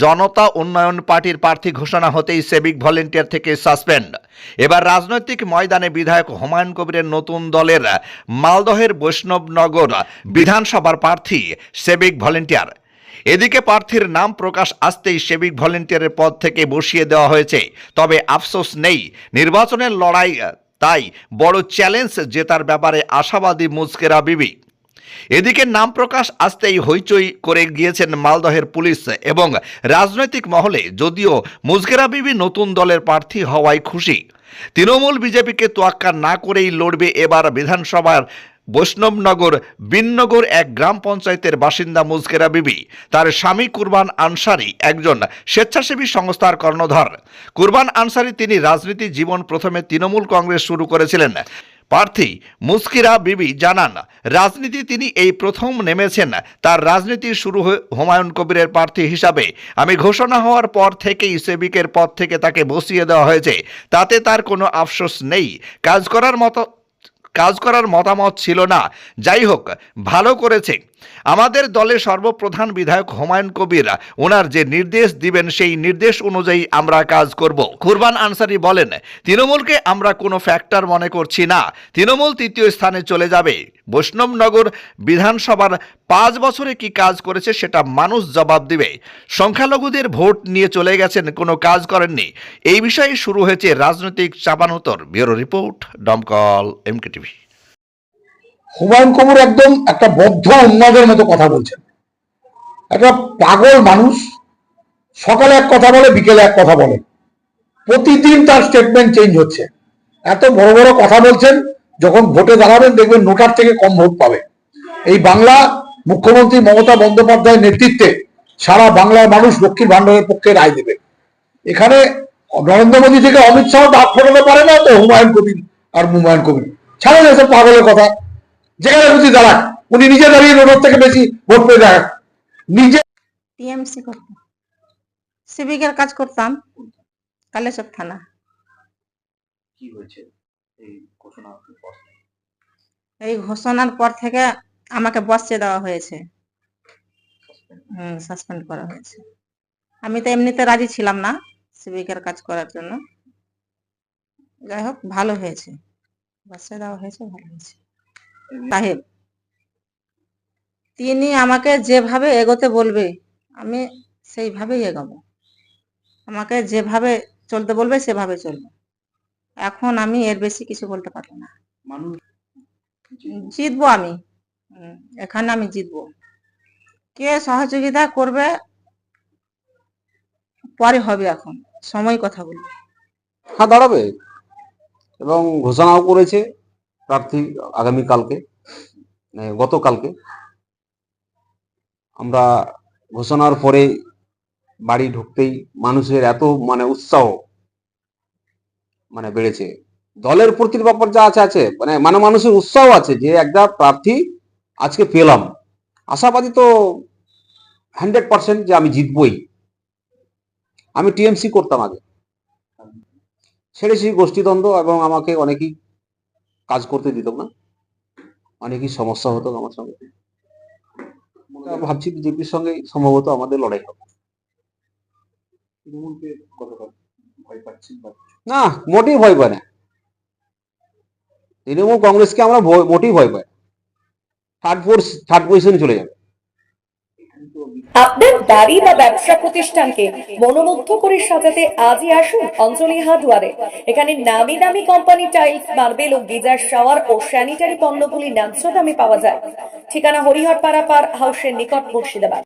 জনতা উন্নয়ন পার্টির প্রার্থী ঘোষণা হতেই সিভিক ভলেন্টিয়ার থেকে সাসপেন্ড। এবার রাজনৈতিক ময়দানে বিধায়ক হুমায়ুন কবিরের নতুন দলের মালদহের বৈষ্ণবনগর বিধানসভার প্রার্থী সিভিক ভলেন্টিয়ার। এদিকে প্রার্থীর নাম প্রকাশ আসতেই সিভিক ভলেন্টিয়ারের পদ থেকে বসিয়ে দেওয়া হয়েছে। তবে আফসোস নেই, নির্বাচনের লড়াই তাই বড় চ্যালেঞ্জ জেতার ব্যাপারে আশাবাদী মুস্কেরা বিবি। এদিকে নাম প্রকাশ আসতেই হইচই করে গিয়েছেন মালদহের পুলিশ এবং রাজনৈতিক মহলে। যদিও মুস্কেরা বিবি নতুন দলের প্রার্থী হওয়ায় খুশি, তৃণমূল বিজেপিকে তোয়াক্কা না করেই লড়বে এবার বিধানসভার বৈষ্ণবনগর বিননগর এক গ্রাম পঞ্চায়েতের বাসিন্দা মুস্কেরা বিবি। তার স্বামী কুরবান আনসারি একজন স্বেচ্ছাসেবী সংস্থার কর্ণধার। কুরবান আনসারি তিনি রাজনীতি জীবন প্রথমে তৃণমূল কংগ্রেস শুরু করেছিলেন। প্রার্থী মুস্কিরা বিবি জানান, রাজনীতি তিনি এই প্রথম নেমেছেন। তার রাজনীতি শুরু হুমায়ুন কবিরের প্রার্থী হিসাবে। আমি ঘোষণা হওয়ার পর থেকেই সিভিকের পদ থেকে তাকে বসিয়ে দেওয়া হয়েছে। তাতে তার কোনো আফসোস নেই। কাজ করার মতামত ছিল না। যাই হোক, ভালো করেছে। আমাদের দলের সর্বপ্রধান বিধায়ক হুমায়ুন কবির ওনার যে নির্দেশ দিবেন সেই নির্দেশ অনুযায়ী আমরা কাজ করব। কুরবান আনসারি বলেন, তৃণমূলকে আমরা কোনো ফ্যাক্টর মনে করছি না। তৃণমূল তৃতীয় স্থানে চলে যাবে। বৈষ্ণবনগর বিধানসভার 5 বছরে কি কাজ করেছে সেটা মানুষ জবাব দিবে। সংখ্যালঘুদের ভোট নিয়ে চলে গেছেন, কোনো কাজ করেননি। এই বিষয়ে শুরু হয়েছে রাজনৈতিক চাপানোতর। ব্যুরো রিপোর্ট, দমকল MKTV। হুমায়ুন কবির একদম একটা বদ্ধ উন্মাদের মতো কথা বলছেন। একটা পাগল মানুষ, সকালে এক কথা বলে, বিকেলে এক কথা বলে। প্রতিদিন তার স্টেটমেন্ট চেঞ্জ হচ্ছে। এত বড় বড় কথা বলছেন, যখন ভোটে দাঁড়াবেন দেখবেন নোটার থেকে কম ভোট পাবে। এই বাংলা মুখ্যমন্ত্রী মমতা বন্দ্যোপাধ্যায়ের নেতৃত্বে সারা বাংলার মানুষ লক্ষ্মীর ভান্ডারের পক্ষে রায় দেবে। এখানে নরেন্দ্র মোদী থেকে অমিত শাহ দাঁত ফোটাতে পারে না, তো হুমায়ুন কবির ছাড়েন এসব পাগলের কথা। যেখানে খুশি দাঁড়াক, উনি নিজে দাঁড়িয়ে নোটার থেকে বেশি ভোট পেয়ে দেখাক। নিজে টিএমসি করতাম, সিভিকের কাজ করতাম, কালেশ্বর থানা। কি হয়েছে এই ঘোষণার পর? এই ঘোষণার পর থেকে আমাকে বসিয়ে দেওয়া হয়েছে, সাসপেন্ড করা হয়েছে। আমি তো এমনিতে রাজি ছিলাম না সিভিকের কাজ করার জন্য। যাই হোক, ভালো হয়েছে, বসিয়ে দেওয়া হয়েছে, ভালো হয়েছে। সাহেব তিনি আমাকে যেভাবে এগোতে বলবে আমি সেইভাবেই এগোবো। আমাকে যেভাবে চলতে বলবে সেভাবে চলবো। এখন আমি এর বেশি কিছু বলতে পারবো না। মানুষ জিতবো আমি, এখানে আমি জিতবো। কে সহযোগিতা করবে পরে হবে, এখন সময় কথা বলবে। হ্যাঁ, দাঁড়াবে এবং ঘোষণাও করেছে প্রার্থী আগামীকালকে, গতকালকে। আমরা ঘোষণার পরে বাড়ি ঢুকতেই মানুষের এত উৎসাহ বেড়েছে। দলের প্রতি ব্যাপার যা আছে মানে মানুষের উৎসাহ আছে যে একটা প্রার্থী আজকে পেলাম। আশাবাদী তো 100% যে আমি জিতবই। আমি টিএমসি করতাম আগে, ছেড়েছি গোষ্ঠীদ্বন্দ্ব এবং আমাকে অনেকেই কাজ করতে দিত না, অনেকই সমস্যা হতো আমার সঙ্গে। ভাবছি বিজেপির সঙ্গে সম্ভবত আমাদের লড়াই হবে। তৃণমূলকে কতটা ভয় পাচ্ছেন? না, মোটেই ভয় পায় না। তৃণমূল কংগ্রেসকে আমরা মোটেই ভয় পাই। থার্ড পজিশনে চলে যাবে। আপনার বাড়ি বা ব্যবসা প্রতিষ্ঠানকে মনোমুগ্ধ করে সাজাতে আজই আসুন অঞ্জলি হার্ডওয়্যারে। এখানে নামি দামি কোম্পানি টাইলস, মার্বেল ও গিজার, শাওয়ার ও স্যানিটারি পণ্যগুলি ন্যায্য দামে পাওয়া যায়। ঠিকানা হরিহরপাড়া পার হাউসের নিকট মুর্শিদাবাদ।